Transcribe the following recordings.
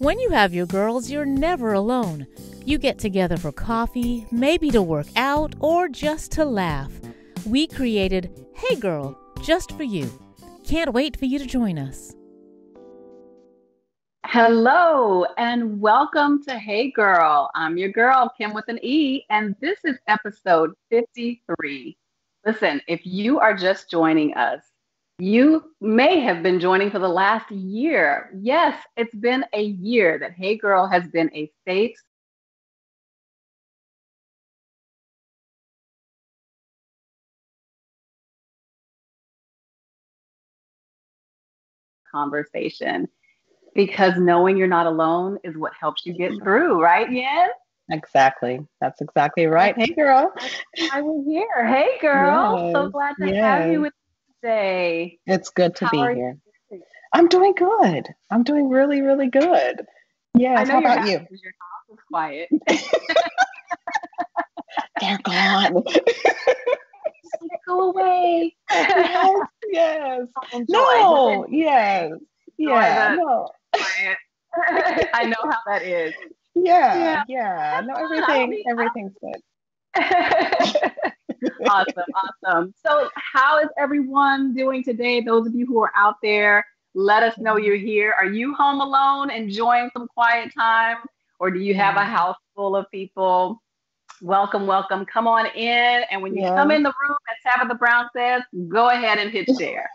When you have your girls, you're never alone. You get together for coffee, maybe to work out, or just to laugh. We created Hey Girl, just for you. Can't wait for you to join us. Hello and welcome to Hey Girl. I'm your girl, Kim with an E, and this is episode 53. Listen, if you are just joining us, you may have been joining for the last year. Yes, it's been a year that Hey Girl has been a safe conversation because knowing you're not alone is what helps you get through, right, Yen? Exactly. That's exactly right. Hey, girl. I was here. Hey, girl. So Yes, glad to have you yes. with me today. It's good to How be are you here. doing? I'm doing good. I'm doing really, really good. I Yes. know How you're about happy you? because your house is quiet. They're gone. Go away. Yes, yes. Just No, yes. enjoy Yeah, the no. quiet. I know how that is. Yeah, Yeah, yeah. have No, fun. I don't everything's good. Awesome, awesome. So, how is everyone doing today? Those of you who are out there, let us know you're here. Are you home alone, enjoying some quiet time, or do you have a Yeah. house full of people? Welcome, welcome. Come on in. And when you come Yes. in the room, as Tabitha Brown says, go ahead and hit share.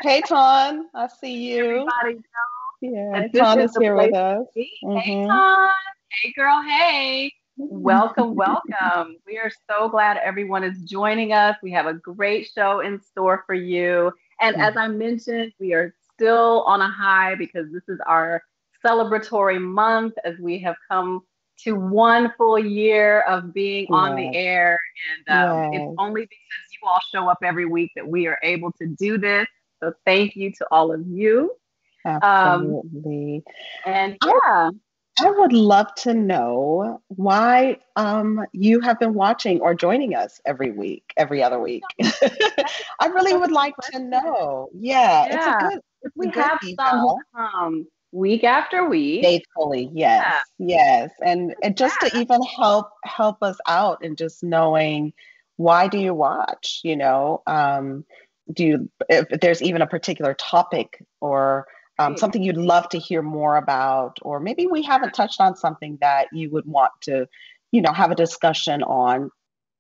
Hey, Ton. I see you. Everybody know Yeah, that this Ton is is the here with place us. to be. Hey, Mm-hmm. Tom. Hey, girl. Hey. Welcome, welcome. We are so glad everyone is joining us. We have a great show in store for you. And as I mentioned, we are still on a high because this is our celebratory month as we have come to one full year of being on the Yes, air. And it's yes, only because you all show up every week that we are able to do this. So thank you to all of you. Um, absolutely. and I yeah, I would love to know why you have been watching or joining us every week, every other week. I really such would a good like to question. know. Yeah, Yeah, if it's a we good have some who eval. come week after week, Faithfully, yeah, yes, yes. And just to that, even help us out and just knowing why do you watch, do you if there's even a particular topic or right. something you'd love to hear more about, or maybe we haven't touched on something that you would want to, have a discussion on,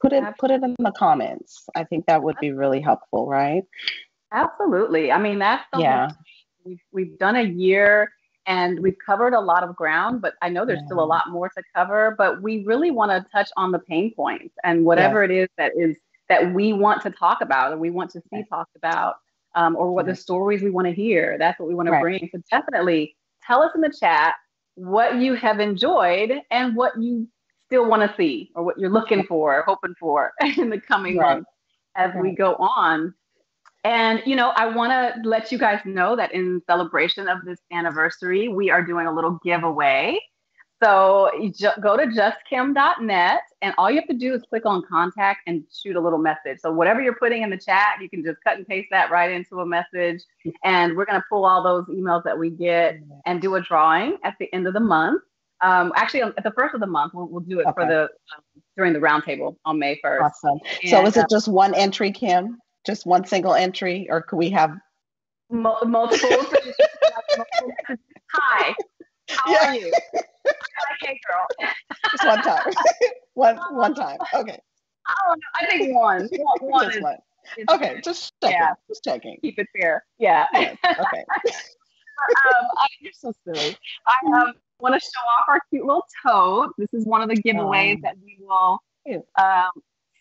put it in the Absolutely. comments. I think that would be really helpful, right? Absolutely. I mean, that's the whole Yeah. thing. We've done a year and we've covered a lot of ground, but I know there's still a Yeah. lot more to cover, but we really want to touch on the pain points and Yes. whatever it is that we want to talk about or we want to see Right. talked about, or what the Right. stories we want to hear. That's what we want to Right. bring. So definitely tell us in the chat what you have enjoyed and what you still want to see or what you're looking for, hoping for in the coming Right. months as we Right. go on. And, I want to let you guys know that in celebration of this anniversary, we are doing a little giveaway. So go to justkim.net and all you have to do is click on contact and shoot a little message. So whatever you're putting in the chat, you can just cut and paste that right into a message. And we're going to pull all those emails that we get and do a drawing at the end of the month. Actually, at the first of the month, we'll do it for Okay. during the roundtable on May 1st. Awesome. So And is it just one entry, Kim? Just one single entry, or could we have? multiple. Hi, how Yeah, are you? Hi, hey girl. just one time. One time. Okay, I don't know. I think one. One just one. is Okay, good. just Yeah, checking. Just checking. keep it fair. Yeah. Yes. Okay. You're so silly. I want to show off our cute little tote. This is one of the giveaways Um, that we will cute. um,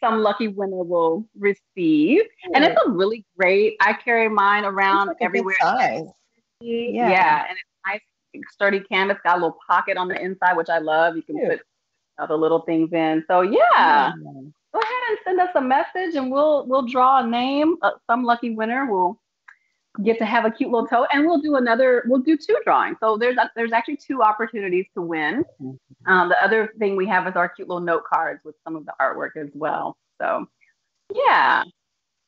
some lucky winner will receive. And it's Cute. a really great, I carry mine Seems around like a good everywhere. size. Yeah. Yeah, and it's nice, sturdy canvas. Got a little pocket on the inside, which I love. You can Cute. put other little things in. So yeah, Yeah. go ahead and send us a message, and we'll draw a name. Some lucky winner will get to have a cute little tote, and We'll do two drawings. So there's actually two opportunities to win. The other thing we have is our cute little note cards with some of the artwork as well. So yeah.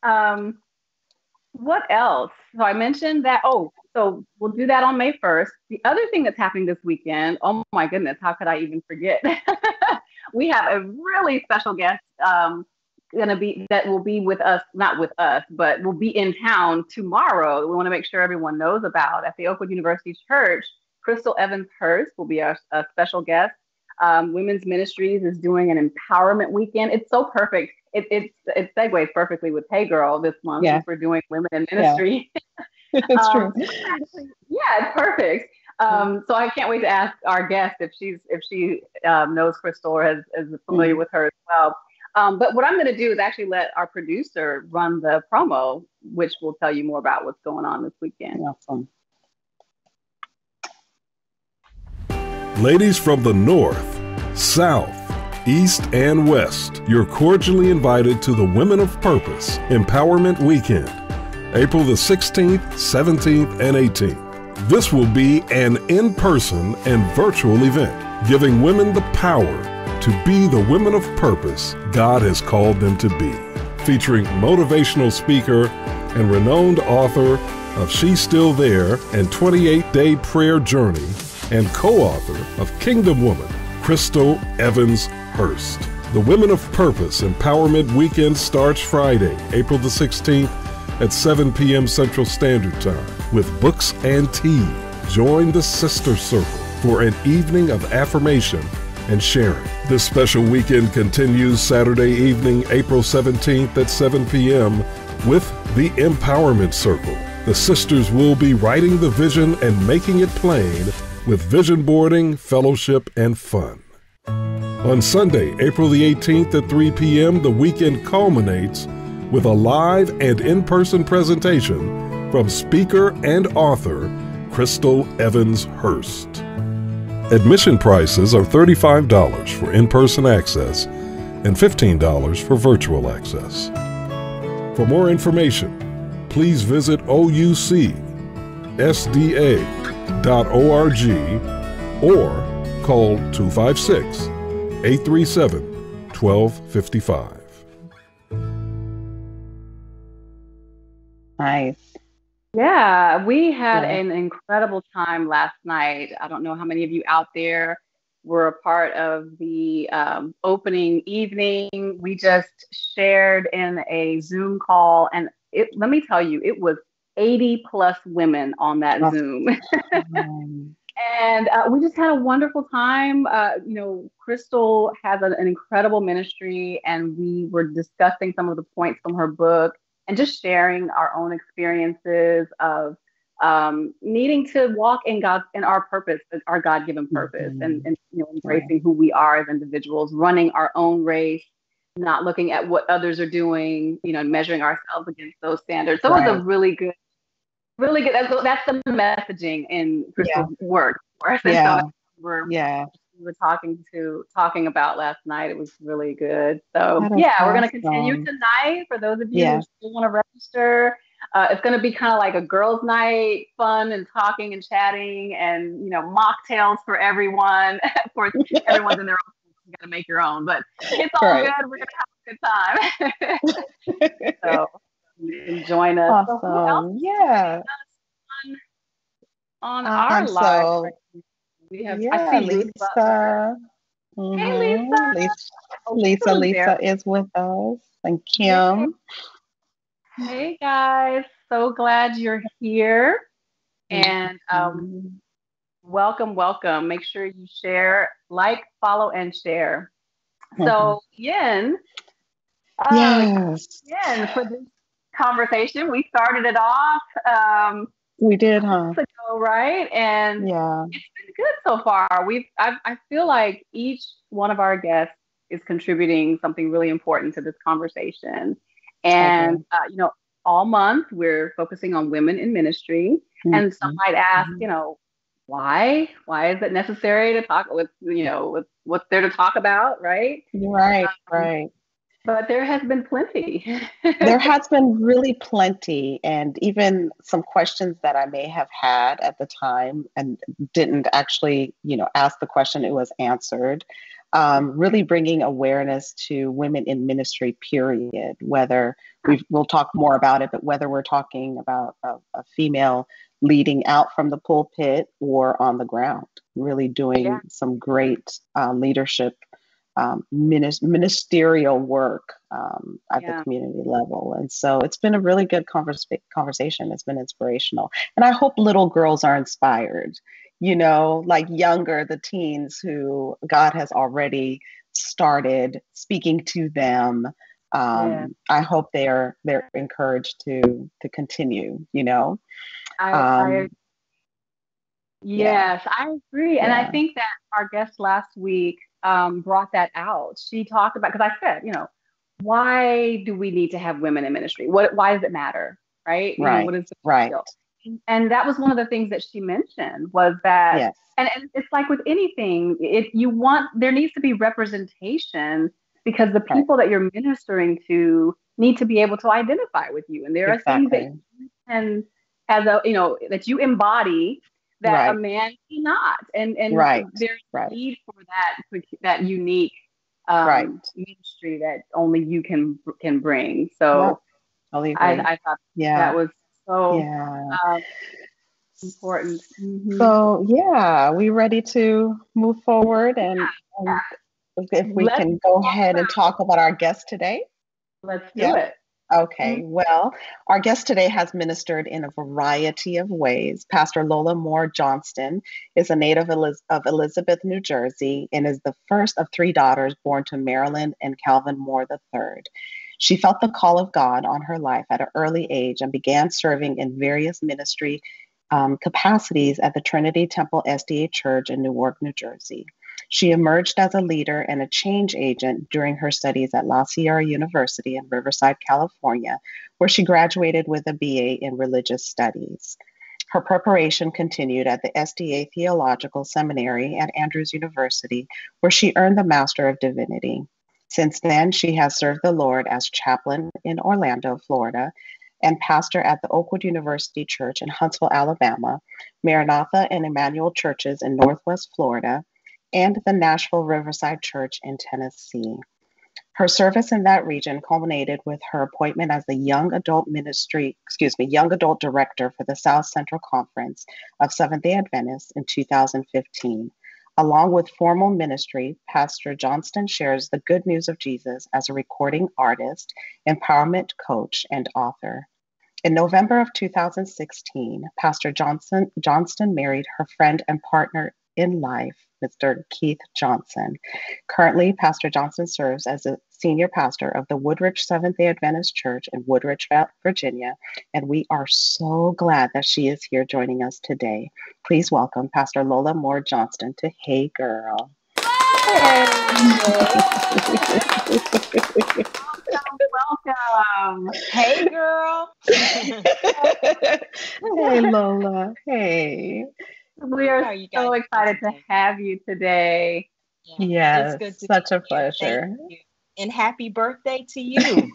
Um, what else? So I mentioned that. Oh, So we'll do that on May 1st. The other thing that's happening this weekend, oh my goodness, how could I even forget? We have a really special guest gonna be that will be with us, not with us, but will be in town tomorrow. We want to make sure everyone knows about at the Oakwood University Church. Crystal Evans Hurst will be our special guest. Women's Ministries is doing an empowerment weekend. It's so perfect. It segues perfectly with Hey Girl this month since we're doing women in ministry. It's true. Yeah, it's perfect. So I can't wait to ask our guest if she knows Crystal or is familiar with her as well. But what I'm going to do is actually let our producer run the promo, which will tell you more about what's going on this weekend. Awesome. Ladies from the North, South, East, and West, you're cordially invited to the Women of Purpose Empowerment Weekend, April the 16th, 17th, and 18th. This will be an in-person and virtual event, giving women the power to be the women of purpose God has called them to be. Featuring motivational speaker and renowned author of She's Still There and 28-Day Prayer Journey, and co-author of Kingdom Woman, Crystal Evans Hurst. The Women of Purpose Empowerment Weekend starts Friday, April the 16th at 7 p.m. Central Standard Time with books and tea. Join the Sister Circle for an evening of affirmation and sharing. This special weekend continues Saturday evening, April 17th at 7 p.m. with the Empowerment Circle. The sisters will be writing the vision and making it plain with vision boarding, fellowship, and fun. On Sunday, April the 18th at 3 p.m., the weekend culminates with a live and in-person presentation from speaker and author Crystal Evans Hurst. Admission prices are $35 for in-person access and $15 for virtual access. For more information, please visit oucsda.org or call 256-837-1255. Nice. Yeah, we had an incredible time last night. I don't know how many of you out there were a part of the opening evening. We just shared in a Zoom call, and let me tell you, it was 80 plus women on that Zoom. And we just had a wonderful time. Crystal has an incredible ministry, and we were discussing some of the points from her book and just sharing our own experiences of needing to walk in our purpose, our God-given purpose, and embracing who we are as individuals, running our own race, not looking at what others are doing, measuring ourselves against those standards. So it was a really good. That's the messaging in Crystal's work. Yeah. We were talking about last night. It was really good. So we're going to continue tonight. For those of you who still want to register, it's going to be kind of like a girls' night, fun and talking and chatting, and mocktails for everyone. Of course, everyone's in their own. You got to make your own, but it's all good. We're going to have a good time. So you can join us. Awesome. On our live. We have I see Lisa. Hey, Lisa. Lisa is with us. And Kim. Hey guys. So glad you're here. And welcome. Make sure you share, like, follow, and share. So Yin, for this conversation, we started it off we did, ago, right? And it's been good so far. I feel like each one of our guests is contributing something really important to this conversation. And all month we're focusing on women in ministry. And some might ask, why is it necessary to talk with what's there to talk about, right? Right. But there has been plenty. There has been really plenty, and even some questions that I may have had at the time and didn't actually, ask the question, it was answered. Really bringing awareness to women in ministry, period, whether we'll talk more about it, but whether we're talking about a female leading out from the pulpit or on the ground, really doing some great leadership, ministerial work at the community level. And so it's been a really good conversation. It's been inspirational. And I hope little girls are inspired, like the teens who God has already started speaking to them. I hope they're encouraged to continue, I agree. And I think that our guest last week brought that out. She talked about, because I said, why do we need to have women in ministry? Why does it matter? Right. What is the deal? And that was one of the things that she mentioned was that, and it's like with anything, there needs to be represenation, because the people that you're ministering to need to be able to identify with you. And there are things that you can, that you embody that a man cannot. And there's a need for that unique ministry that only you can bring. So I thought that was so important. Mm-hmm. So we ready to move forward and if we can go ahead and talk about our guest today. Let's do it. Okay, well, our guest today has ministered in a variety of ways. Pastor Lola Moore Johnston is a native of Elizabeth, New Jersey, and is the first of 3 daughters born to Marilyn and Calvin Moore III. She felt the call of God on her life at an early age and began serving in various ministry capacities at the Trinity Temple SDA Church in Newark, New Jersey. She emerged as a leader and a change agent during her studies at La Sierra University in Riverside, California, where she graduated with a BA in Religious Studies. Her preparation continued at the SDA Theological Seminary at Andrews University, where she earned the Master of Divinity. Since then, she has served the Lord as chaplain in Orlando, Florida, and pastor at the Oakwood University Church in Huntsville, Alabama, Maranatha and Emmanuel Churches in Northwest Florida, and the Nashville Riverside Church in Tennessee. Her service in that region culminated with her appointment as the Young Adult Director for the South Central Conference of Seventh-day Adventists in 2015. Along with formal ministry, Pastor Johnston shares the good news of Jesus as a recording artist, empowerment coach, and author. In November of 2016, Pastor Johnston married her friend and partner in life, Mr. Keith Johnson. Currently, Pastor Johnson serves as a senior pastor of the Woodridge Seventh-day Adventist Church in Woodridge, Virginia, and we are so glad that she is here joining us today. Please welcome Pastor Lola Moore Johnston to Hey Girl. Welcome. Hey girl. Hey Lola. Hey. We are so excited to have you today. Yes, it's such a pleasure. And happy birthday to you.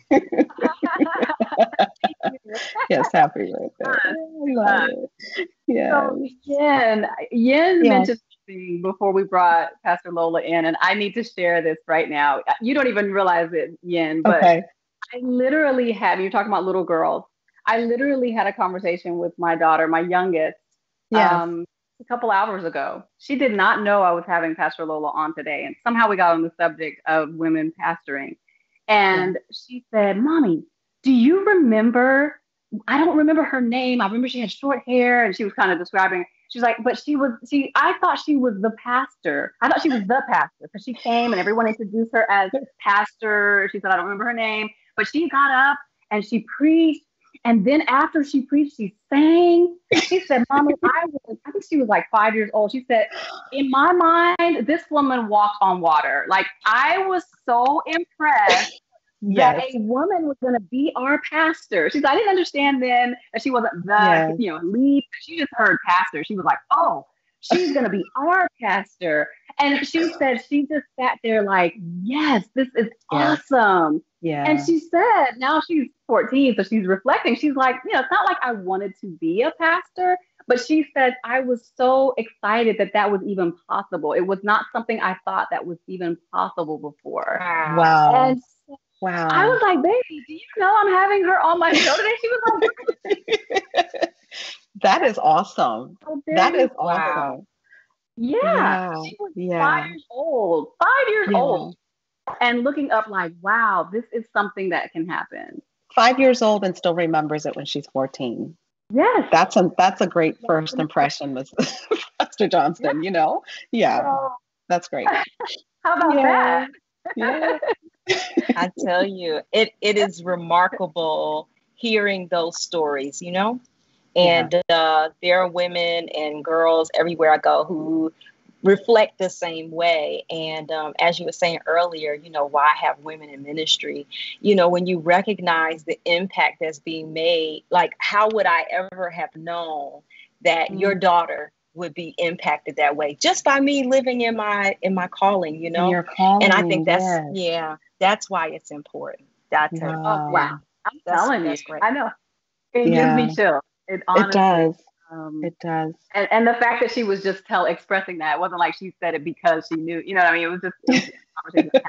Yes, happy birthday. I love it. Yes. So Yen mentioned something before we brought Pastor Lola in, and I need to share this right now. You don't even realize it, Yen, but I literally you're talking about little girls. I literally had a conversation with my daughter, my youngest, a couple hours ago. She did not know I was having Pastor Lola on today. And somehow we got on the subject of women pastoring. And she said, Mommy, do you remember? I don't remember her name. I remember she had short hair and she was kind of describing. She's like, but I thought she was the pastor. I thought she was the pastor because she came and everyone introduced her as pastor. She said, I don't remember her name, but she got up and she preached. And then after she preached, she sang. She said, Mommy, I think she was like 5 years old. She said, in my mind, this woman walked on water. Like, I was so impressed that a woman was going to be our pastor. She said, I didn't understand then that she wasn't the lead. She just heard pastor. She was like, oh, she's going to be our pastor. And she said she just sat there like, yes, this is awesome. Yeah. And she said, now she's 14, so she's reflecting. She's like, it's not like I wanted to be a pastor, but she said, I was so excited that was even possible. It was not something I thought that was even possible before. Wow. And I was like, baby, do you know I'm having her on my show today? She was like, That is awesome. How dare That you? is Wow. awesome. Yeah, Yeah. she was Yeah. 5 years old. 5 years Yeah. old, and looking up like, wow, this is something that can happen. 5 years old and still remembers it when she's 14. Yes. That's a great first impression, Miss Pastor Yeah. Johnston, Yeah, So, that's great. how about Yeah. that? Yeah. I tell you, it is remarkable hearing those stories, Yeah. And there are women and girls everywhere I go who reflect the same way. And as you were saying earlier, why have women in ministry? When you recognize the impact that's being made, like, how would I ever have known that your daughter would be impacted that way just by me living in my calling, And your And I think calling, yes. that's why it's important. That's it. Oh, wow. Wow. I'm That's telling you. that's great. I know. It gives Yeah. me chills. It It honestly. does. It does. And the fact that she was just expressing that, it wasn't like she said it because she knew, you know what I mean? It was a conversation that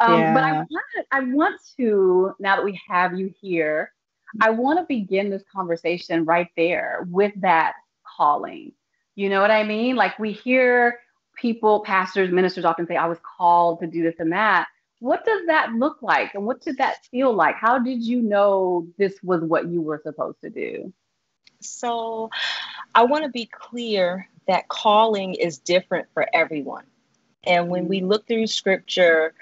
happened. But Yeah. I want to, now that we have you here, I want to begin this conversation right there with that calling. You know what I mean? Like, we hear people, pastors, ministers often say, I was called to do this and that. What does that look like? And what did that feel like? How did you know this was what you were supposed to do? So I want to be clear that calling is different for everyone. And when we look through scripture,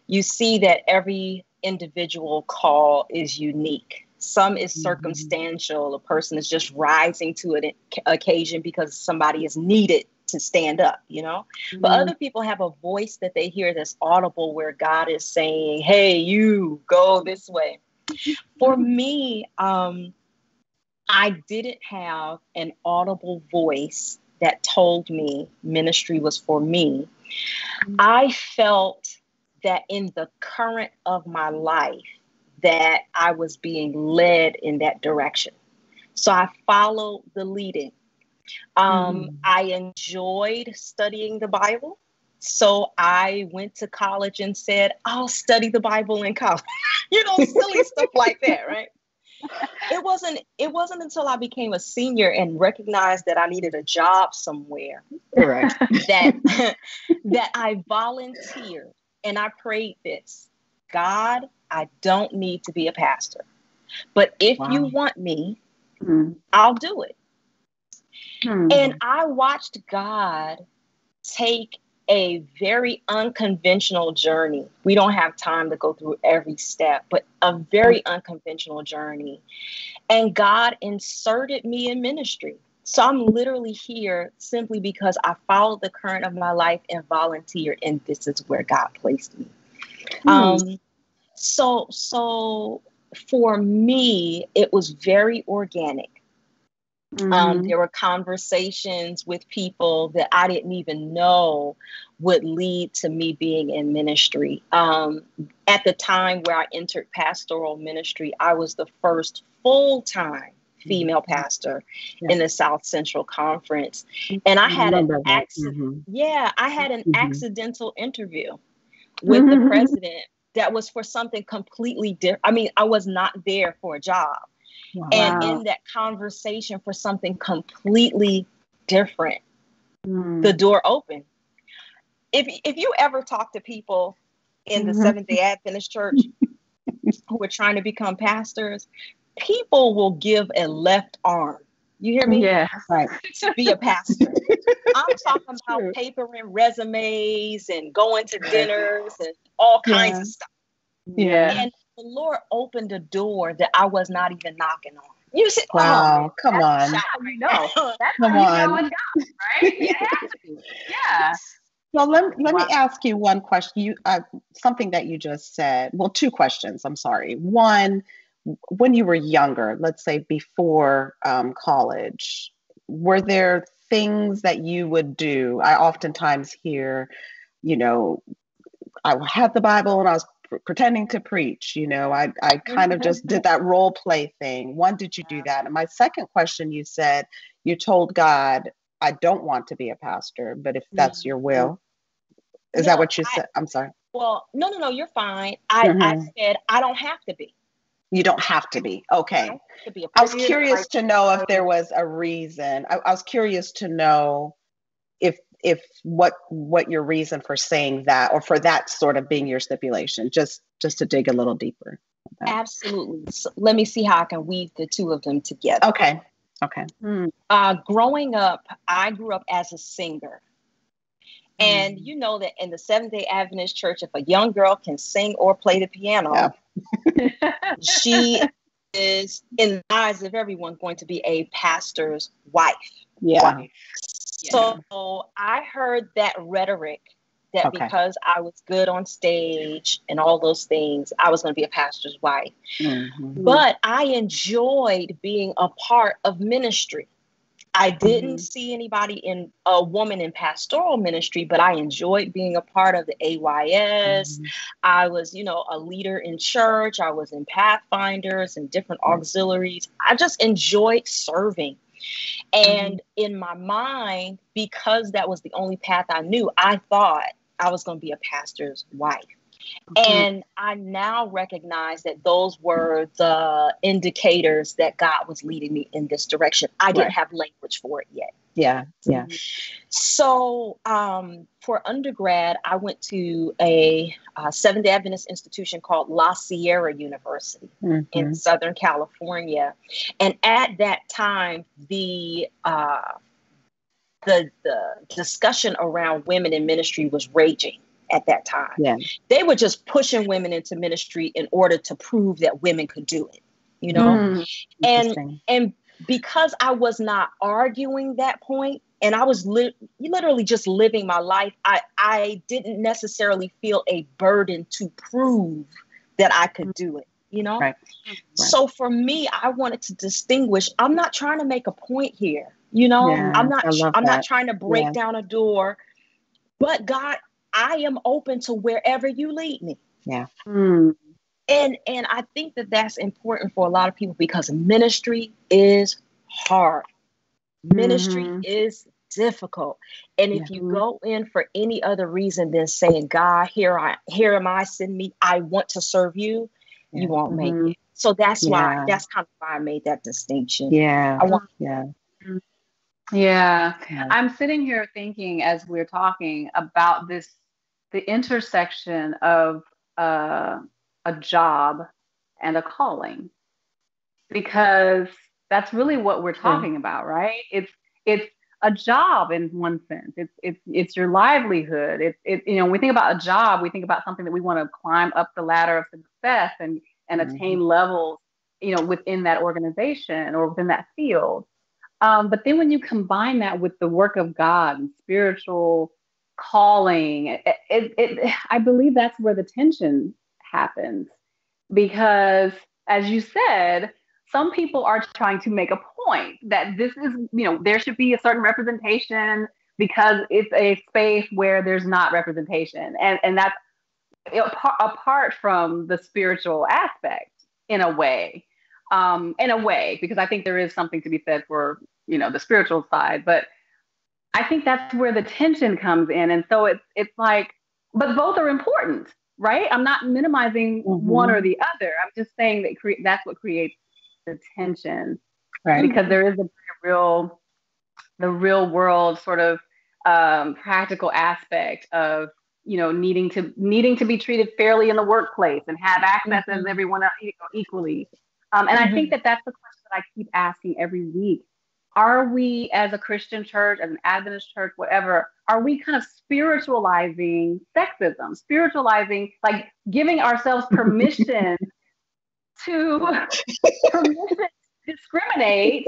you see that every individual call is unique. Some is circumstantial. A person is just rising to an occasion because somebody is needed to stand up, But other people have a voice that they hear that's audible, where God is saying, hey, you go this way. For me, I didn't have an audible voice that told me ministry was for me. I felt that in the current of my life that I was being led in that direction. So I followed the leading. I enjoyed studying the Bible. So I went to college and said, I'll study the Bible in college. Silly stuff like that, right? It wasn't until I became a senior and recognized that I needed a job somewhere. Correct. that I volunteered and I prayed this. God, I don't need to be a pastor. But if you want me, I'll do it. And I watched God take a very unconventional journey. We don't have time to go through every step, but a very unconventional journey. And God inserted me in ministry. So I'm literally here simply because I followed the current of my life and volunteered, and this is where God placed me. So for me, it was very organic. There were conversations with people that I didn't even know would lead to me being in ministry. At the time where I entered pastoral ministry, I was the first full-time female pastor in the South Central Conference. And I had an accidental interview with the president that was for something completely different. I mean, I was not there for a job. And in that conversation for something completely different, the door opened. If you ever talk to people in the Seventh-day Adventist Church who are trying to become pastors, people will give a left arm. You hear me? Yeah, right. To be a pastor. I'm talking about papering resumes and going to dinners and all kinds of stuff. Yeah. And the Lord opened a door that I was not even knocking on. You said, wow, come on. That's how you know. That's Come how you on. know it's God, right? It has to. Yeah. So let me ask you one question. Something that you just said. Well, two questions. I'm sorry. One, when you were younger, let's say before college, were there things that you would do? I oftentimes hear, I had the Bible and I was pretending to preach. I kind of just did that role play thing. One, did you do that? And my second question, you said you told God, I don't want to be a pastor, but if that's your will. Is that what you said? I'm sorry. Well, no, you're fine. I said, I don't have to be. You don't have to be. Okay. To be a I was period, curious like, to know if there was a reason. I was curious to know if what your reason for saying that, or for that sort of being your stipulation, just to dig a little deeper. Absolutely. So let me see how I can weave the two of them together. Okay. Growing up, I grew up as a singer. And you know that in the Seventh-day Adventist Church, if a young girl can sing or play the piano, she is, in the eyes of everyone, going to be a pastor's wife. Yeah. So I heard that rhetoric that because I was good on stage and all those things, I was going to be a pastor's wife. But I enjoyed being a part of ministry. I didn't see anybody in a woman in pastoral ministry, but I enjoyed being a part of the AYS. I was, a leader in church. I was in Pathfinders and different auxiliaries. I just enjoyed serving. And in my mind, because that was the only path I knew, I thought I was going to be a pastor's wife. And I now recognize that those were the indicators that God was leading me in this direction. I didn't have language for it yet. Yeah. So for undergrad, I went to a Seventh-day Adventist institution called La Sierra University in Southern California. And at that time, the discussion around women in ministry was raging. At that time, they were just pushing women into ministry in order to prove that women could do it, and because I was not arguing that point, and I was literally just living my life, I didn't necessarily feel a burden to prove that I could do it, Right. So for me, I wanted to distinguish. I'm not trying to make a point here, I'm not trying to break down a door, but God, I am open to wherever you lead me. Yeah. And I think that that's important for a lot of people, because ministry is hard. Ministry is difficult. And if you go in for any other reason than saying, God, here am I, send me, I want to serve you, you won't make it. So that's kind of why I made that distinction. I'm sitting here thinking, as we're talking about the intersection of a job and a calling, because that's really what we're talking about, right? It's a job in one sense. It's your livelihood. When we think about a job, we think about something that we want to climb up the ladder of success and attain levels, within that organization or within that field. But then when you combine that with the work of God and spiritual calling, I believe that's where the tension happens. Because, as you said, some people are trying to make a point that this is, there should be a certain representation, because it's a space where there's not representation. And that's apart from the spiritual aspect in a way, because I think there is something to be said for, the spiritual side. But I think that's where the tension comes in. And so it's like, but both are important, right? I'm not minimizing one or the other. I'm just saying that that's what creates the tension, right? Because there is the real world sort of practical aspect of, needing to be treated fairly in the workplace and have access as everyone else, equally. And I think that's the question that I keep asking every week. Are we, as a Christian church, as an Adventist church, whatever, are we kind of spiritualizing sexism, like giving ourselves permission to discriminate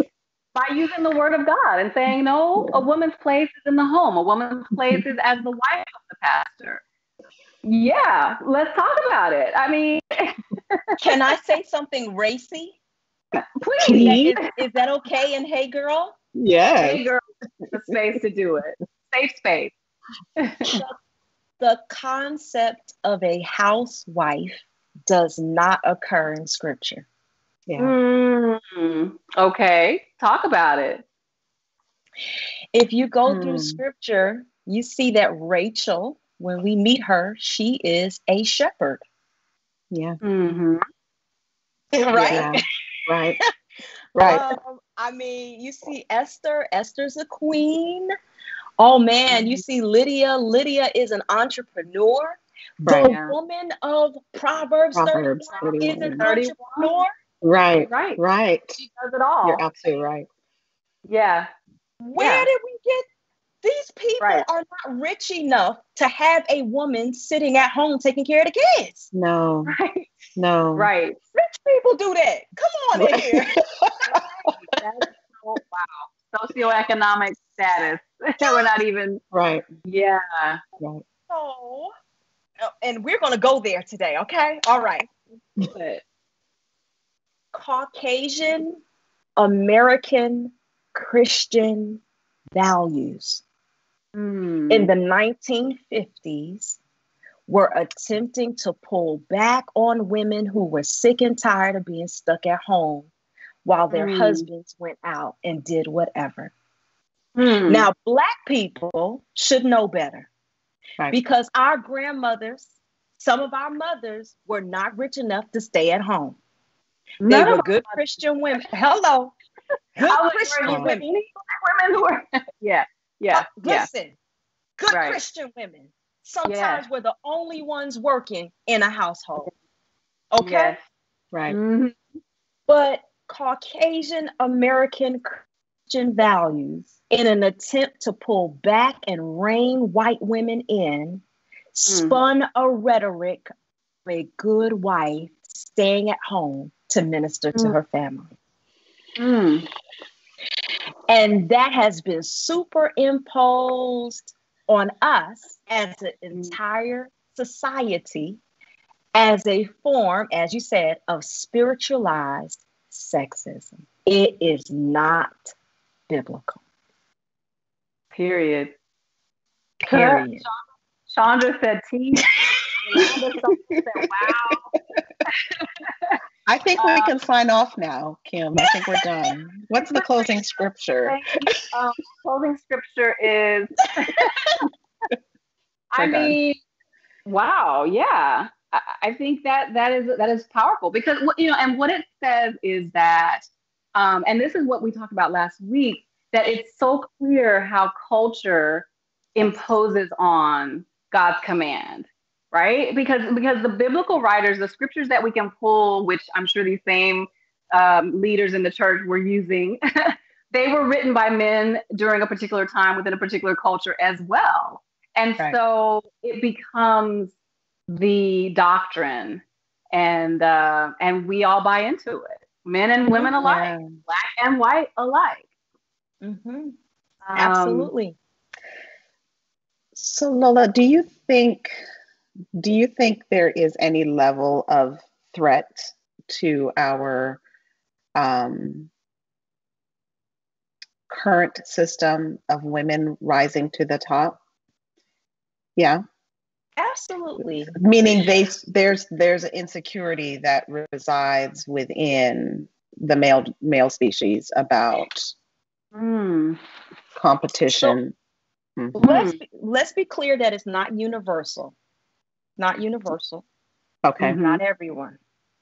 by using the word of God and saying, no, a woman's place is in the home. A woman's place is as the wife of the pastor. Yeah, let's talk about it. I mean, can I say something racy? Please. Is that okay? And hey, girl? Yes. Hey, girl, the space to do it. Safe space. The concept of a housewife does not occur in scripture. Yeah. Okay. Talk about it. If you go through scripture, you see that Rachel, when we meet her, she is a shepherd. Yeah. right? Yeah. Right. Right. I mean, you see Esther. Esther's a queen. Oh man, you see Lydia. Lydia is an entrepreneur. Right. The woman of Proverbs Proverbs 31 is an 31. entrepreneur. Right. Right. Right. She does it all. You're absolutely right. Yeah. Where did we get these people are not rich enough to have a woman sitting at home taking care of the kids. No. Right. No. Right. Rich people do that. Come on in here. That's so, wow. Socioeconomic status. We're not even. Right. Yeah. Right. So, and we're going to go there today. Okay. All right. But Caucasian American Christian values in the 1950s were attempting to pull back on women who were sick and tired of being stuck at home while their husbands went out and did whatever. Now, Black people should know better, because our grandmothers, some of our mothers, were not rich enough to stay at home. They were good Christian women. Hello. Good Christian women. Women who were, yeah. Listen, good Christian women sometimes were the only ones working in a household. Okay? Yes. Right. But Caucasian American Christian values, in an attempt to pull back and rein white women in, spun a rhetoric of a good wife staying at home to minister to her family. And that has been superimposed on us as an entire society as a form, as you said, of spiritualized sexism. It is not biblical. Period. Chandra said tea. Yolanda said, wow. I think we can sign off now, Kim. I think we're done. What's the closing scripture? Closing scripture is, I mean, wow, yeah. I think that is powerful, because and what it says is that, and this is what we talked about last week, that it's so clear how culture imposes on God's command. Right? Because the biblical writers, the scriptures that we can pull, which I'm sure these same leaders in the church were using, they were written by men during a particular time within a particular culture as well. And so it becomes the doctrine, and we all buy into it, men and women alike, Black and white alike. Absolutely. So Lola, do you think there is any level of threat to our current system of women rising to the top? Yeah. Absolutely. Meaning there's an insecurity that resides within the male species about competition. Let's be clear that it's not universal. Not universal. Okay. Not everyone.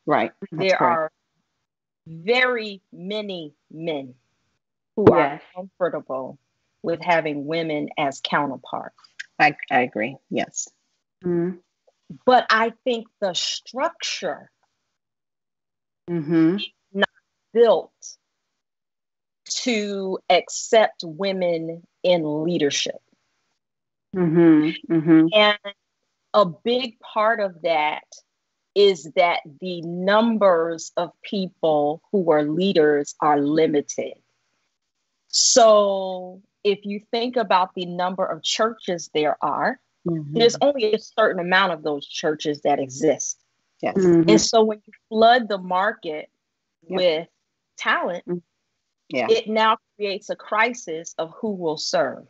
Right. There are very many men who are comfortable with having women as counterparts. I agree. Yes. But I think the structure is not built to accept women in leadership. And a big part of that is that the numbers of people who are leaders are limited. So if you think about the number of churches there are, there's only a certain amount of those churches that exist. Yes. And so when you flood the market with talent, it now creates a crisis of who will serve.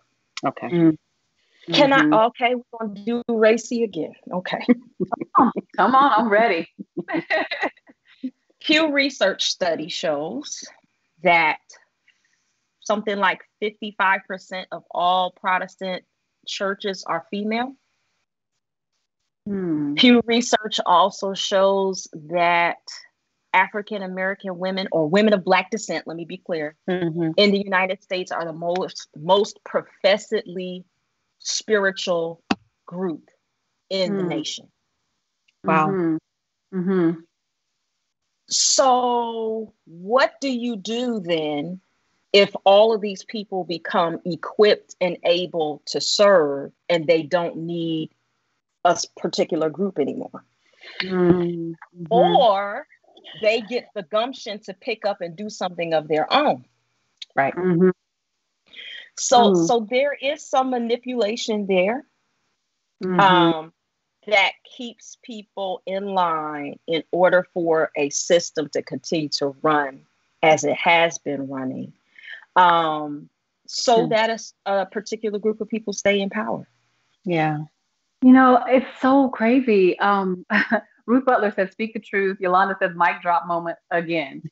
Okay. Okay, we're going to do racy again. Okay. Come on, I'm ready. Pew Research study shows that something like 55% of all Protestant churches are female. Pew Research also shows that African American women or women of Black descent, let me be clear, in the United States are the most professedly spiritual group in the nation. Wow. So what do you do then if all of these people become equipped and able to serve and they don't need a particular group anymore? Or they get the gumption to pick up and do something of their own. Right. So there is some manipulation there that keeps people in line in order for a system to continue to run as it has been running, so that a particular group of people stay in power. Yeah. You know, it's so crazy. Ruth Butler says, "Speak the truth." Yolanda says, "Mic drop moment again."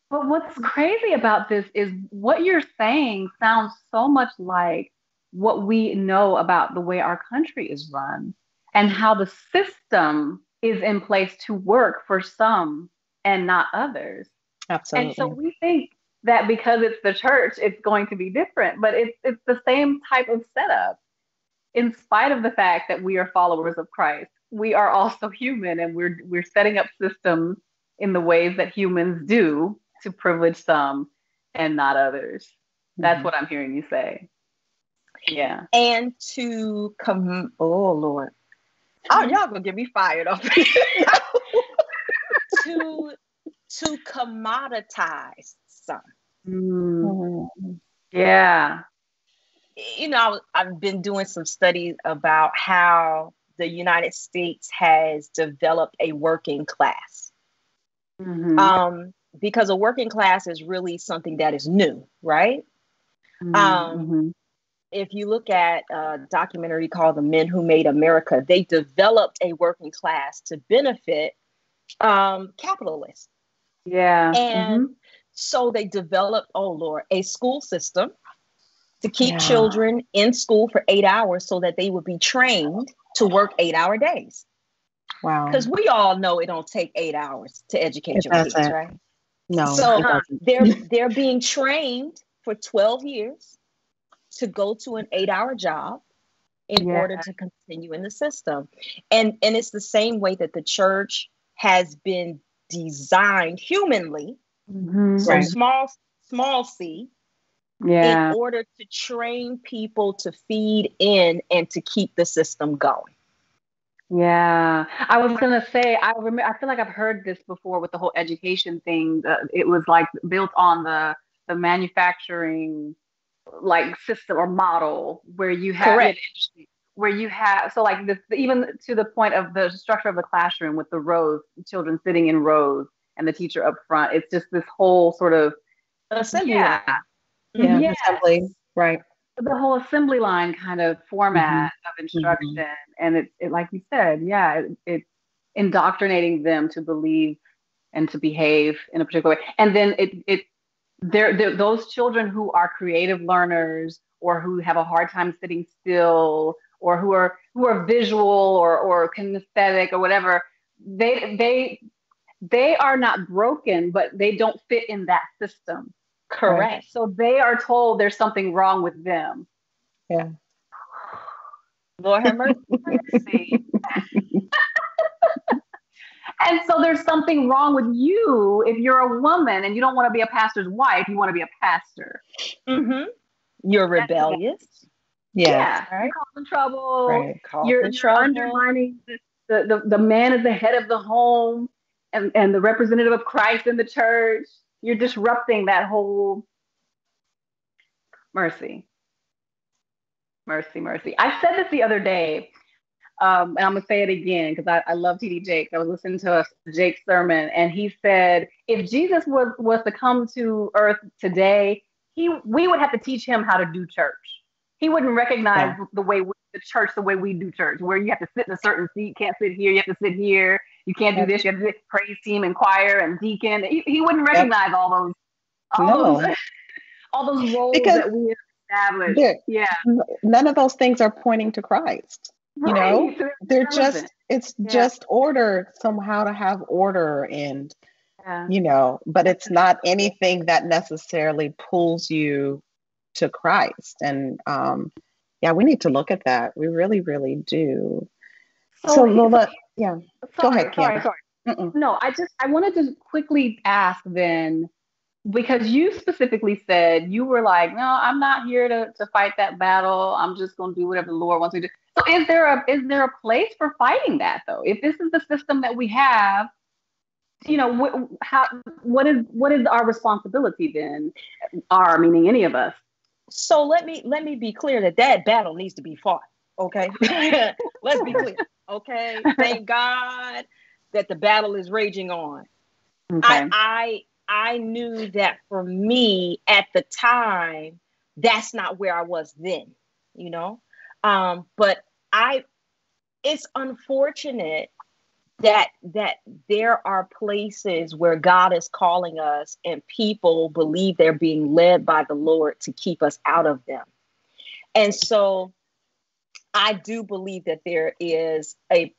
But what's crazy about this is what you're saying sounds so much like what we know about the way our country is run and how the system is in place to work for some and not others. Absolutely. And so we think that because it's the church, it's going to be different, but it's the same type of setup. In spite of the fact that we are followers of Christ, we are also human, and we're setting up systems in the ways that humans do to privilege some and not others. That's what I'm hearing you say. Yeah. And to come, oh Lord, y'all gonna get me fired up. to commoditize some. Yeah. You know, I've been doing some studies about how the United States has developed a working class. Because a working class is really something that is new, right? If you look at a documentary called The Men Who Made America, they developed a working class to benefit capitalists. Yeah. And so they developed, oh Lord, a school system to keep children in school for 8 hours so that they would be trained to work 8-hour days. Wow. Because we all know it don't take 8 hours to educate your kids, right? No. So they're being trained for 12 years to go to an 8-hour job in order to continue in the system. And it's the same way that the church has been designed humanly. So small c, in order to train people to feed in and to keep the system going. Yeah, I was gonna say, I feel like I've heard this before with the whole education thing. It was like built on the manufacturing like system or model where you have so like this, even to the point of the structure of the classroom with the rows, children sitting in rows and the teacher up front. It's just this whole sort of assembly line. Assembly, right. The whole assembly line kind of format of instruction. And it like you said, it's indoctrinating them to believe and to behave in a particular way. And then they're those children who are creative learners or who have a hard time sitting still or who are visual or kinesthetic or whatever, they are not broken, but they don't fit in that system. Correct. Right? So they are told there's something wrong with them. Yeah. Lord have mercy. And so there's something wrong with you if you're a woman and you don't want to be a pastor's wife, you want to be a pastor. You're rebellious. Yeah. Right? You're causing trouble. Right. You're undermining the man is the head of the home and the representative of Christ in the church. You're disrupting that whole mercy. I said this the other day, and I'm going to say it again because I love T.D. Jakes. I was listening to Jake's sermon, and he said, if Jesus was to come to earth today, we would have to teach him how to do church. He wouldn't recognize the way the way we do church, where you have to sit in a certain seat, can't sit here, you have to sit here, you can't do this, you have to do praise team and choir and deacon. He wouldn't recognize all those roles that we established. None of those things are pointing to Christ. You know, Right. So they're it's just, irrelevant. it's Yeah. just order somehow to have order, and, Yeah. you know, but it's not anything that necessarily pulls you to Christ. And yeah, we need to look at that. We really, really do. So Lola, yeah, go ahead, Kim. Sorry. Mm-mm. No, I wanted to quickly ask then, because you specifically said you were like, no, I'm not here to fight that battle. I'm just going to do whatever the Lord wants me to do. So is there a place for fighting that though? If this is the system that we have, you know, what is our responsibility then? Our meaning any of us. So let me be clear that battle needs to be fought. Okay. Let's be clear. Okay. Thank God that the battle is raging on. Okay. I knew that for me at the time, that's not where I was then, you know? But it's unfortunate that there are places where God is calling us and people believe they're being led by the Lord to keep us out of them. And so I do believe that there is a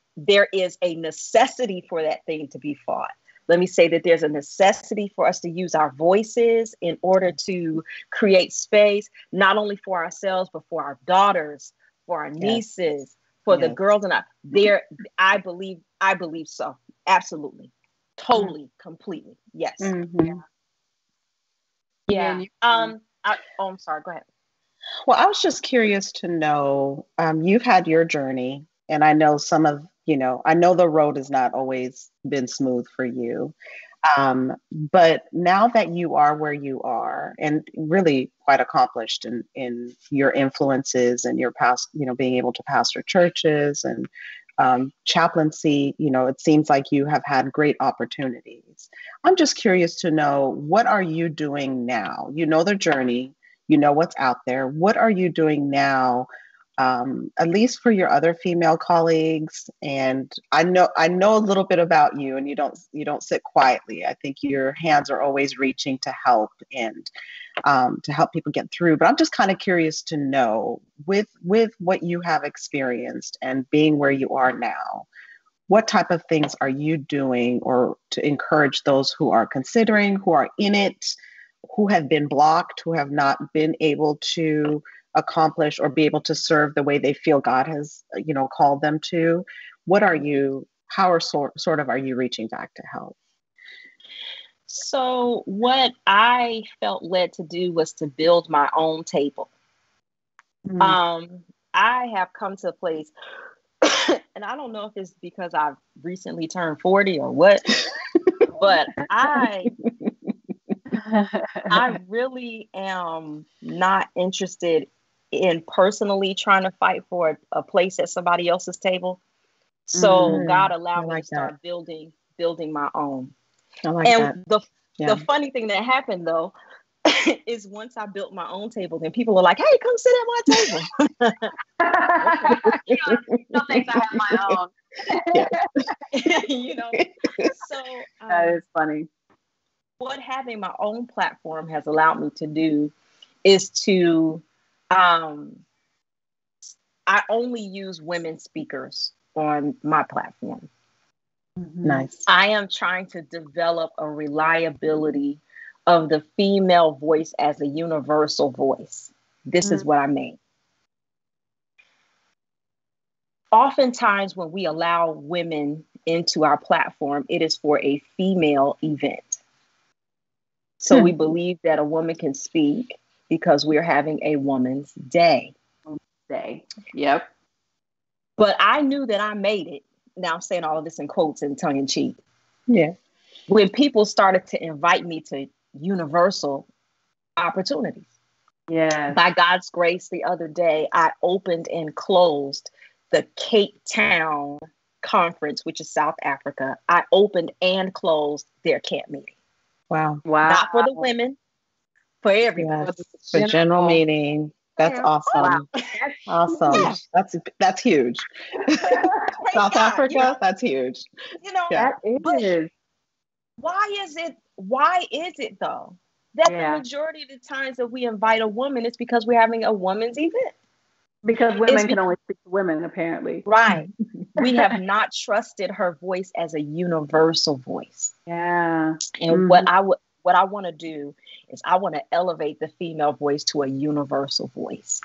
necessity for that thing to be fought. Let me say that there's a necessity for us to use our voices in order to create space, not only for ourselves, but for our daughters, for our nieces, for the girls. And I believe so. Absolutely. Totally. Completely. Yes. Mm-hmm. Yeah. I'm sorry. Go ahead. Well, I was just curious to know, you've had your journey, and I know I know the road has not always been smooth for you. But now that you are where you are and really quite accomplished in your influences and your past, being able to pastor churches and chaplaincy, it seems like you have had great opportunities. I'm just curious to know, what are you doing now? You know the journey, you know what's out there. What are you doing now? At least for your other female colleagues. And I know a little bit about you, and you don't sit quietly. I think your hands are always reaching to help and to help people get through. But I'm just kind of curious to know, with what you have experienced and being where you are now, what type of things are you doing or to encourage those who are considering, who are in it, who have been blocked, who have not been able to accomplish or be able to serve the way they feel God has, called them to? How are you reaching back to help? So what I felt led to do was to build my own table. I have come to a place, and I don't know if it's because I've recently turned 40 or what, but I really am not interested in personally trying to fight for a place at somebody else's table. So God allowed me to start building my own. And the funny thing that happened though is once I built my own table, then people are like, "Hey, come sit at my table." No thanks, I have my own. So that is funny. What having my own platform has allowed me to do is to I only use women speakers on my platform. Nice. I am trying to develop a reliability of the female voice as a universal voice. This is what I mean. Oftentimes when we allow women into our platform, it is for a female event. So we believe that a woman can speak because we're having a woman's day. Yep. But I knew that I made it. Now I'm saying all of this in quotes and tongue in cheek. Yeah. When people started to invite me to universal opportunities. Yeah. By God's grace, the other day, I opened and closed the Cape Town conference, which is South Africa. I opened and closed their camp meeting. Wow. Not for the women, for everybody. Yes, for general meeting. That's awesome. Wow. Awesome. That's huge. South Africa, that's huge. That is. Why is it though that the majority of the times that we invite a woman, it's because we're having a woman's event? Because It's women can only speak to women, apparently. right. We have not trusted her voice as a universal voice. Yeah. And what I want to do is I want to elevate the female voice to a universal voice.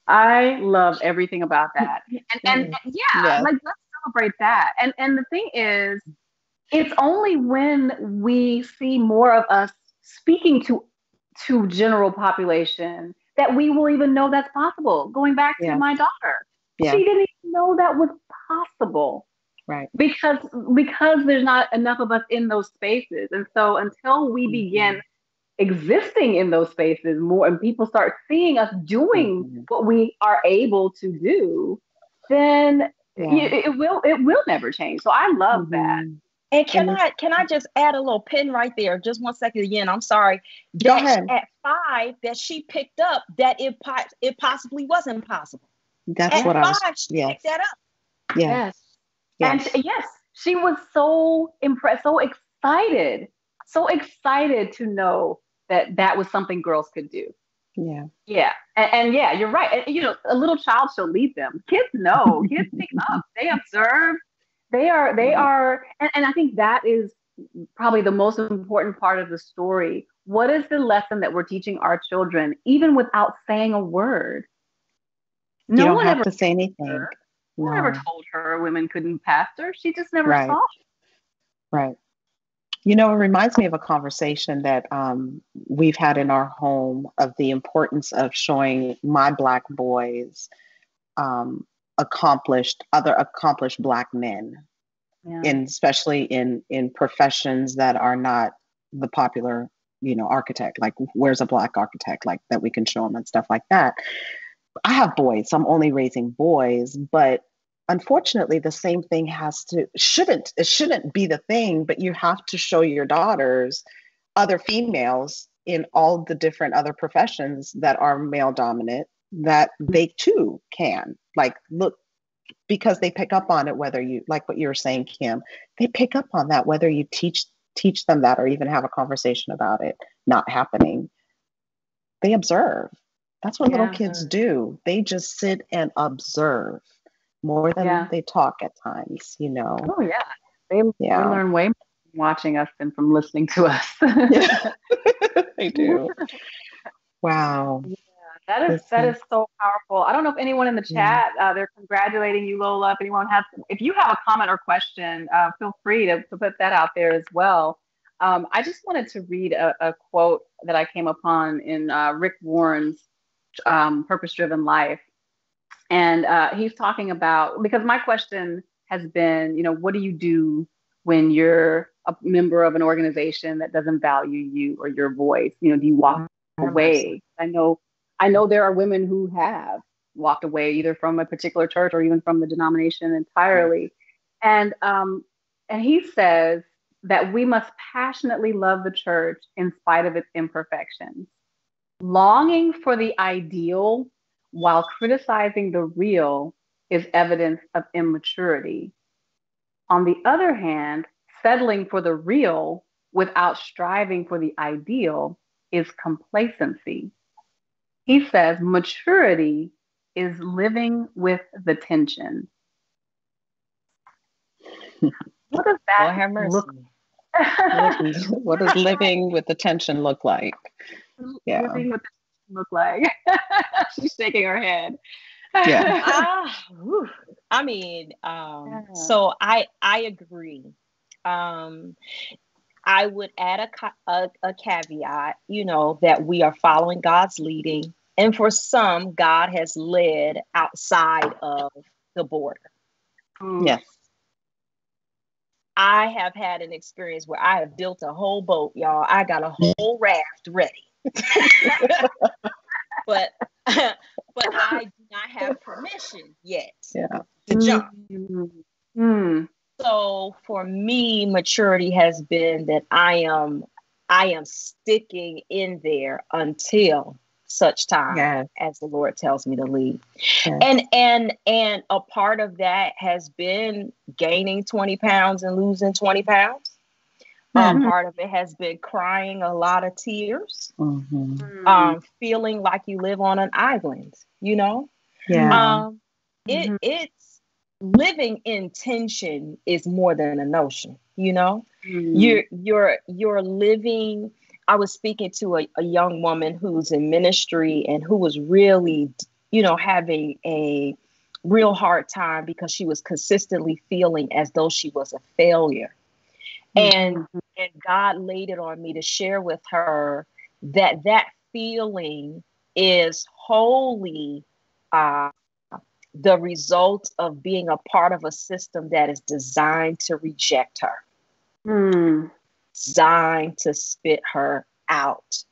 I love everything about that. And yeah, Yes. like let's celebrate that. And the thing is, it's only when we see more of us speaking to general population that we will even know that's possible. Going back to Yeah. my daughter, Yeah. she didn't even know that was possible. Right. Because there's not enough of us in those spaces. And so until we begin existing in those spaces more and people start seeing us doing what we are able to do, then it will never change. So I love that. And can I just add a little pin right there? Just 1 second again. I'm sorry. Go ahead. At 5, that she picked up that it possibly wasn't possible. That's at what 5, I was. she picked that up. Yes. And she was so impressed, so excited to know that was something girls could do. Yeah. Yeah. And yeah, you're right. And, a little child shall lead them. Kids know. Kids pick up. They observe. They are. And I think that is probably the most important part of the story. What is the lesson that we're teaching our children, even without saying a word? You don't have to say anything. No one ever told her women couldn't pastor. She just never saw it. Right. It reminds me of a conversation that we've had in our home of the importance of showing my Black boys accomplished Black men, especially in professions that are not the popular, architect. Like, where's a Black architect, like that we can show them and stuff like that. I have boys, so I'm only raising boys, but unfortunately, the same thing shouldn't be the thing, but you have to show your daughters other females in all the different other professions that are male dominant, that they too can, like, look, because they pick up on it, whether you, like what you were saying, Kim, they pick up on that, whether you teach them that or even have a conversation about it not happening. They observe. That's what little kids do. They just sit and observe more than they talk at times, Oh, yeah. They learn way more from watching us than from listening to us. They do. Wow. Yeah, that is so powerful. I don't know if anyone in the chat, they're congratulating you, Lola. If you have a comment or question, feel free to put that out there as well. I just wanted to read a quote that I came upon in Rick Warren's Purpose-Driven Life. And he's talking about, because my question has been, what do you do when you're a member of an organization that doesn't value you or your voice? Do you walk away? I know there are women who have walked away either from a particular church or even from the denomination entirely. And he says that we must passionately love the church in spite of its imperfections. Longing for the ideal while criticizing the real is evidence of immaturity. On the other hand, settling for the real without striving for the ideal is complacency. He says maturity is living with the tension. What does that look like? What does living with the tension look like? Yeah. Living with the tension look like? She's shaking her head. Yeah. So I agree. I would add a caveat, that we are following God's leading. And for some, God has led outside of the border. Yes. I have had an experience where I have built a whole boat, y'all. I got a whole raft ready. but I do not have permission yet to jump. So for me, maturity has been that I am sticking in there until such time as the Lord tells me to leave. Yes. And a part of that has been gaining 20 pounds and losing 20 pounds. Mhm. Part of it has been crying a lot of tears, Mhm. feeling like you live on an island, you know? Yeah. It's living in tension is more than a notion, you know? Mm-hmm. You're living. I was speaking to a young woman who's in ministry and who was really, having a real hard time because she was consistently feeling as though she was a failure. And God laid it on me to share with her that feeling is wholly the result of being a part of a system that is designed to reject her, designed to spit her out.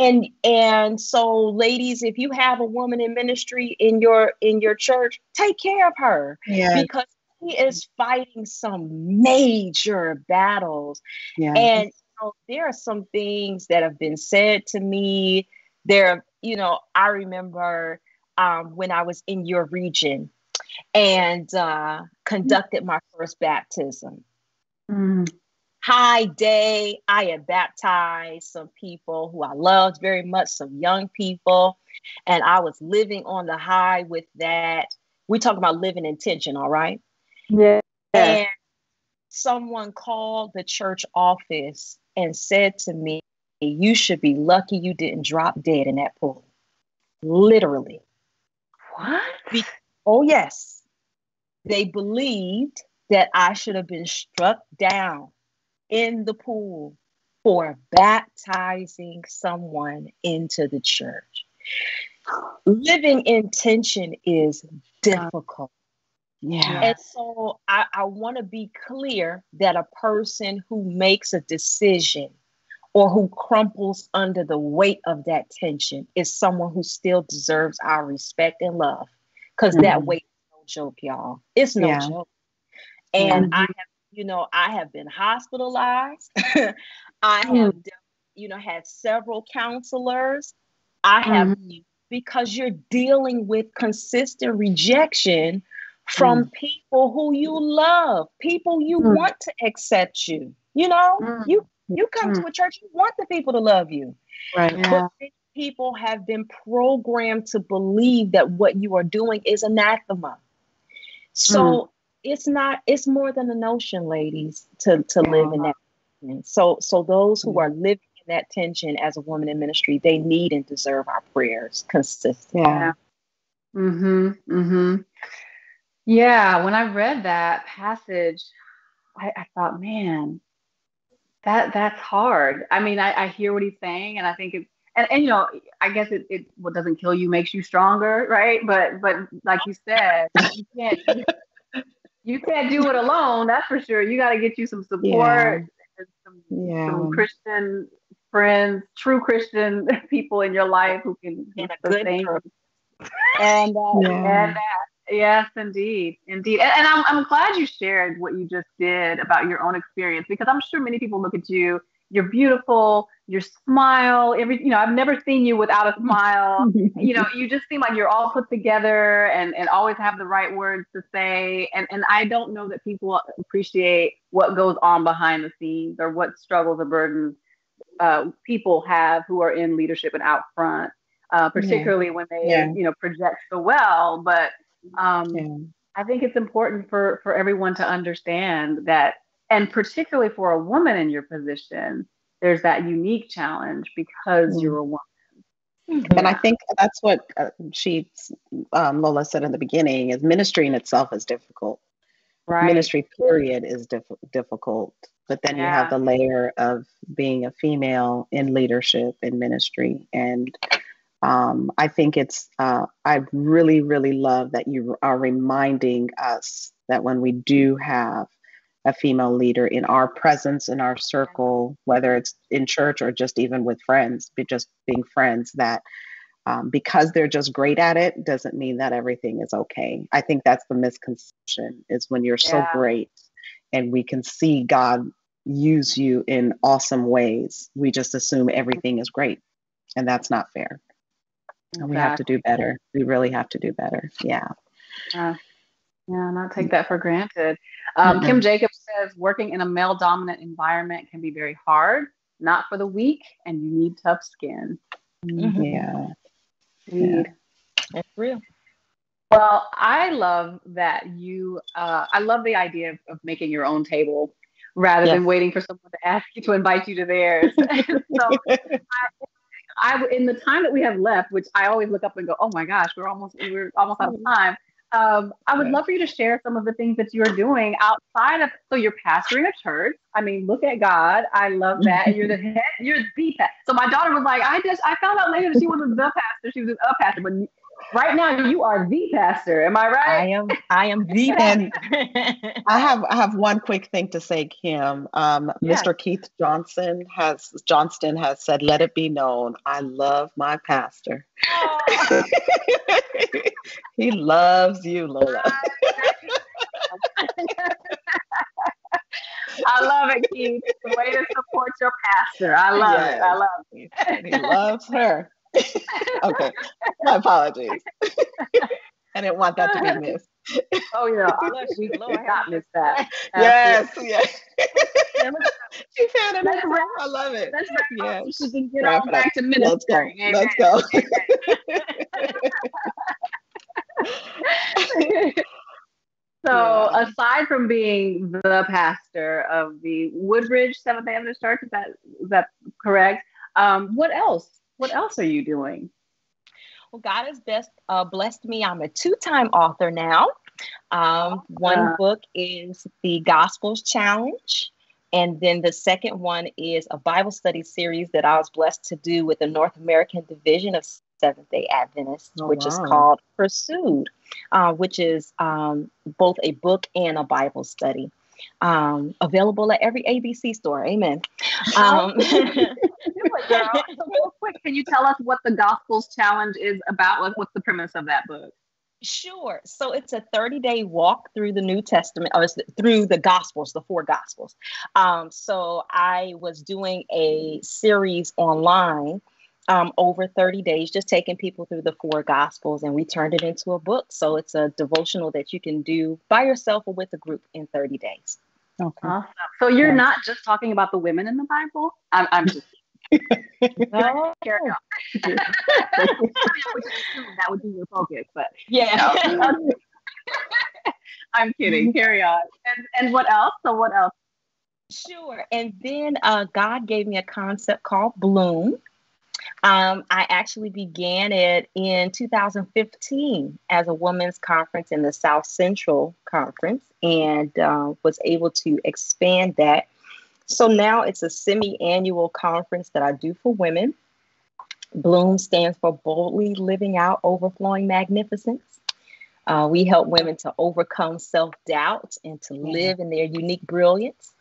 And so, ladies, if you have a woman in ministry in your church, take care of her, because she is fighting some major battles. And there are some things that have been said to me. I remember when I was in your region and conducted my first baptism. High day, I had baptized some people who I loved very much, some young people, and I was living on the high with that. We talk about living in tension, all right? Yeah. And someone called the church office and said to me, "You should be lucky you didn't drop dead in that pool." Literally. What? Oh, yes. They believed that I should have been struck down in the pool for baptizing someone into the church. Living in tension is difficult. And so I want to be clear that a person who makes a decision or who crumples under the weight of that tension is someone who still deserves our respect and love, because that weight is no joke, y'all. It's no joke. And I have been hospitalized. I have, had several counselors. I have, because you're dealing with consistent rejection from people who you love, people you want to accept you. You come to a church, you want the people to love you. Right. But people have been programmed to believe that what you are doing is anathema. So it's more than a notion, ladies, to live in that tension. So those who are living in that tension as a woman in ministry, they need and deserve our prayers consistently. Yeah, when I read that passage, I thought, man, that's hard. I mean, I hear what he's saying, and I think it's and I guess it what doesn't kill you makes you stronger, right? But like you said, you can't do it alone. That's for sure. You got to get you some support, some Christian friends, true Christian people in your life who can sustain you. And that. Yes, indeed. And I'm glad you shared what you just did about your own experience, because I'm sure many people look at you. You're beautiful. Your smile. I've never seen you without a smile. You just seem like you're all put together and always have the right words to say. And I don't know that people appreciate what goes on behind the scenes or what struggles or burdens people have who are in leadership and out front, particularly when they project so well. But I think it's important for everyone to understand that, and particularly for a woman in your position, there's that unique challenge because you're a woman. And I think that's what Lola said in the beginning, is ministry in itself is difficult. Right. Ministry period is difficult. But then you have the layer of being a female in leadership in ministry. And I think I really, really love that you are reminding us that when we do have a female leader in our presence, in our circle, whether it's in church or just even with friends, just being friends, that because they're just great at it doesn't mean that everything is okay. I think that's the misconception, is when you're so great and we can see God use you in awesome ways, we just assume everything is great. And that's not fair. And we have to do better. We really have to do better. Yeah. Yeah, not take that for granted. Kim Mm-mm. Jacobs says working in a male dominant environment can be very hard, not for the weak, and you need tough skin. Mhm. Yeah. Indeed. It's real. Well, I love that I love the idea of making your own table rather Yes. than waiting for someone to ask you to invite you to theirs. So in the time that we have left, which I always look up and go, oh my gosh, we're almost out of time. I would Yeah. love for you to share some of the things that you're doing outside of, so you're pastoring a church. I mean, look at God. I love that. And you're the head, you're the pastor. So my daughter was like, I found out later that she wasn't the pastor. She was a pastor, but right now you are the pastor. Am I right? I am the And pastor. I have one quick thing to say, Kim. Yeah. Mr. Keith Johnston has said, "Let it be known, I love my pastor." Oh, He loves you, Lola. I love it, Keith. The way to support your pastor. I love it. I Yes. love He loves her. Okay, my apologies. I didn't want that to be missed. it. Oh yeah, Bless we you, Lord. cannot miss that. Yes, yes. Absolutely. She found Let's it. wrap. I love it. Let's wrap up Yes. so she can get Wrap on it up. back to Let's go. ministering. Amen. Let's go. So, Yeah. aside from being the pastor of the Woodbridge Seventh-day Adventist Church, is that correct? What else? What else are you doing? Well, God has blessed me. I'm a 2-time author now. One book is the Gospels Challenge. And then the second one is a Bible study series that I was blessed to do with the North American Division of Seventh-day Adventists, which is called Pursued, which is both a book and a Bible study. Available at every ABC store. Amen. Do it, girl. So real quick, can you tell us what the Gospels Challenge is about? What's the premise of that book? Sure. So it's a 30-day walk through the New Testament, or through the Gospels, the 4 Gospels. So I was doing a series online over 30 days, just taking people through the 4 Gospels, and we turned it into a book. So it's a devotional that you can do by yourself or with a group in 30 days. Okay. Awesome. So you're not just talking about the women in the Bible? I'm just No. carry on. I would just assume that would be your focus, but Yeah. I'm kidding. Carry on. And what else? So what else? Sure. And then God gave me a concept called Bloom. I actually began it in 2015 as a women's conference in the South Central Conference, and was able to expand that. So now it's a semi-annual conference that I do for women. Bloom stands for Boldly Living Out Overflowing Magnificence. We help women to overcome self-doubt and to live in their unique brilliance.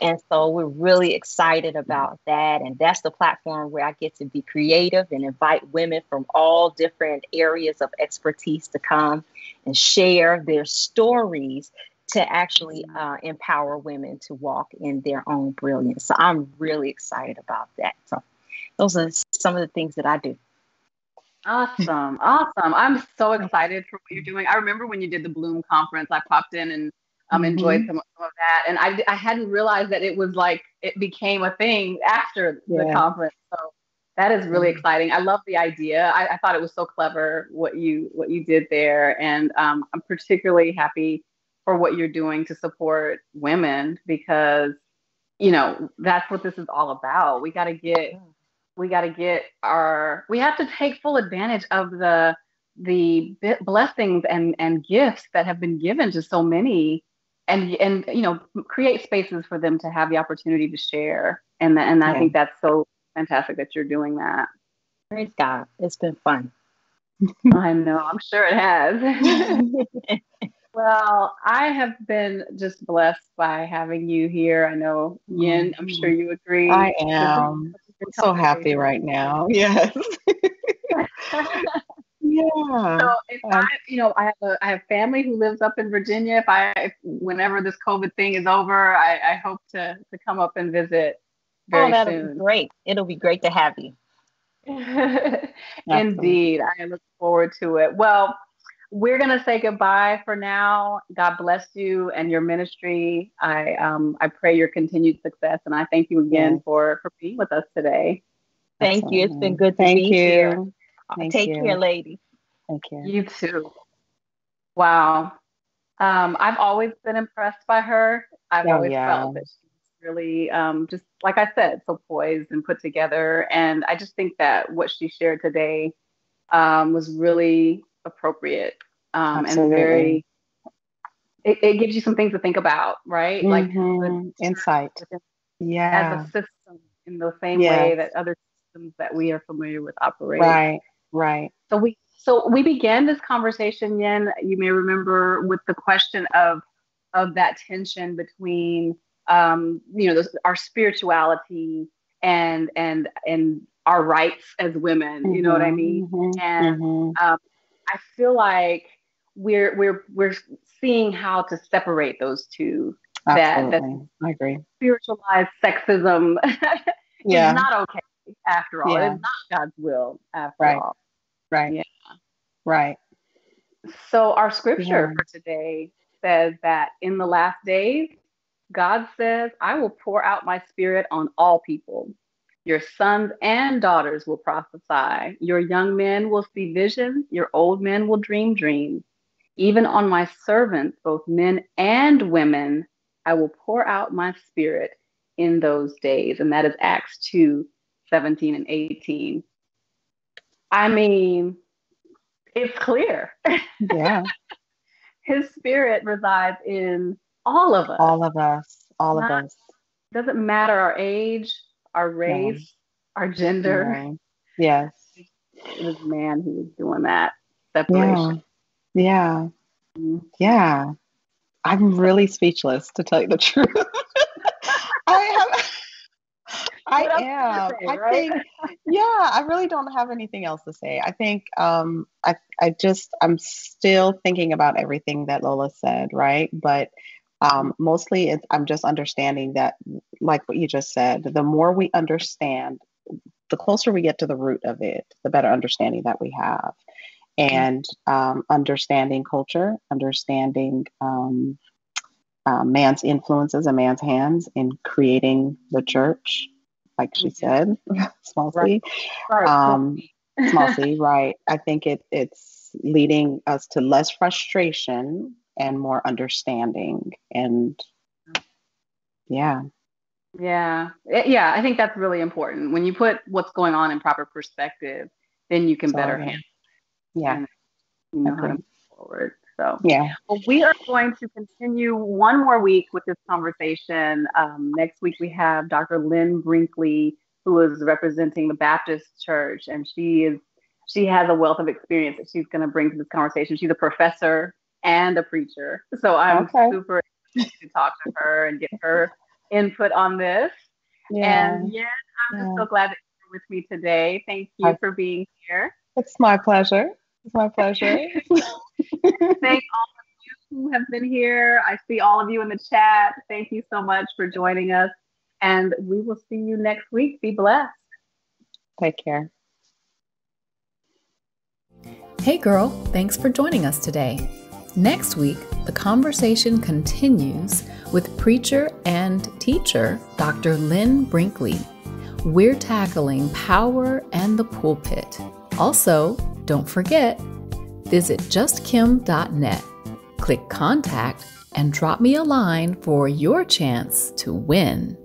And so we're really excited about that. And that's the platform where I get to be creative and invite women from all different areas of expertise to come and share their stories to actually empower women to walk in their own brilliance. So I'm really excited about that. So those are some of the things that I do. Awesome. Awesome. I'm so excited for what you're doing. I remember when you did the Bloom conference, I popped in and enjoyed some of that. And I hadn't realized that it was like, it became a thing after the conference. So that is really exciting. I love the idea. I thought it was so clever what you did there. And I'm particularly happy for what you're doing to support women, because, you know, that's what this is all about. We have to take full advantage of the blessings and gifts that have been given to so many, and you know, create spaces for them to have the opportunity to share. And I think that's so fantastic that you're doing that. Praise God. It's been fun. I know. I'm sure it has. Well, I have been just blessed by having you here. I know, Yin, I'm sure you agree. I am so happy right now. Yes. Yeah. So I have family who lives up in Virginia. Whenever this COVID thing is over, I hope to come up and visit very that'll soon. be great. It'll be great to have you. Indeed. I look forward to it. Well, we're going to say goodbye for now. God bless you and your ministry. I pray your continued success. And I thank you again for being with us today. Thank you. It's been good to be here. Take care, ladies. Thank you. You too. Wow. I've always been impressed by her. I've always felt that she's really, just like I said, so poised and put together. And I just think that what she shared today was really appropriate and very, it gives you some things to think about, right? Like insight. As a system in the same way that other systems that we are familiar with operate. Right. So we began this conversation, Yen, you may remember, with the question of that tension between, our spirituality and our rights as women. You know what I mean? And I feel like we're seeing how to separate those two. Absolutely. I agree. Spiritualized sexism is not okay after all. It's not God's will after all. Right. Yeah. Right. So our scripture for today says that in the last days, God says, I will pour out my spirit on all people. Your sons and daughters will prophesy. Your young men will see visions. Your old men will dream dreams. Even on my servants, both men and women, I will pour out my spirit in those days. And that is Acts 2:17 and 18. I mean, it's clear. Yeah. His spirit resides in all of us. All of us. Doesn't matter our age, our race, our gender. Right. Yes. It was man who was doing that separation. Yeah. I'm really speechless, to tell you the truth. I am. I think, I really don't have anything else to say. I think I'm still thinking about everything that Lola said, right? But mostly I'm just understanding that, like what you just said, the more we understand, the closer we get to the root of it, the better understanding that we have. And understanding culture, understanding man's influences and man's hands in creating the church, like she said, small c. Small c, right. I think it's leading us to less frustration and more understanding. And I think that's really important. When you put what's going on in proper perspective, then you can better handle it. And you know how to move forward. So well, we are going to continue one more week with this conversation. Next week we have Dr. Lynn Brinkley, who is representing the Baptist Church, and she has a wealth of experience that she's going to bring to this conversation. She's a professor and a preacher, so I'm super excited to talk to her and get her input on this. And I'm just so glad that you're with me today. Thank you for being here. It's my pleasure. Thank all of you who have been here. I see all of you in the chat. Thank you so much for joining us. And we will see you next week. Be blessed. Take care. Hey girl, thanks for joining us today. Next week, the conversation continues with preacher and teacher Dr. Lynn Brinkley. We're tackling power and the pulpit. Also, don't forget, visit justkim.net, click contact, and drop me a line for your chance to win.